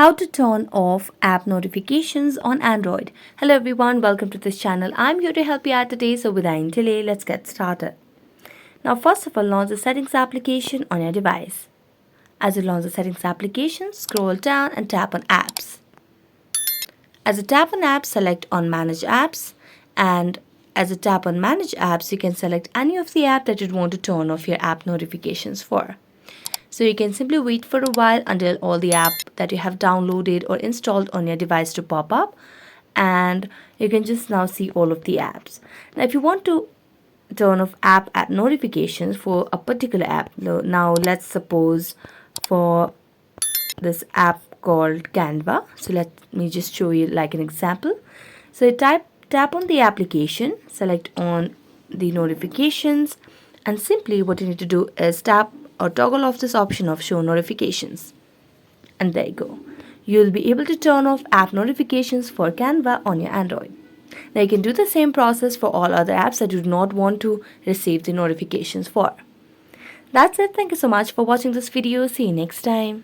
How to turn off app notifications on Android. Hello everyone, welcome to this channel. I'm here to help you out today, so without any delay, let's get started. Now first of all, launch the settings application on your device. As you launch the settings application, scroll down and tap on apps. As you tap on apps, select on manage apps, and as you tap on manage apps, you can select any of the apps that you'd want to turn off your app notifications for. So you can simply wait for a while until all the app that you have downloaded or installed on your device to pop up, and you can just now see all of the apps. Now if you want to turn off app notifications for a particular app, now let's suppose for this app called Canva. So let me just show you like an example. So you tap on the application, select on the notifications, and simply what you need to do is tap or toggle off this option of show notifications. And there you go. You'll be able to turn off app notifications for Canva on your Android. Now you can do the same process for all other apps that you do not want to receive the notifications for. That's it. Thank you so much for watching this video. See you next time.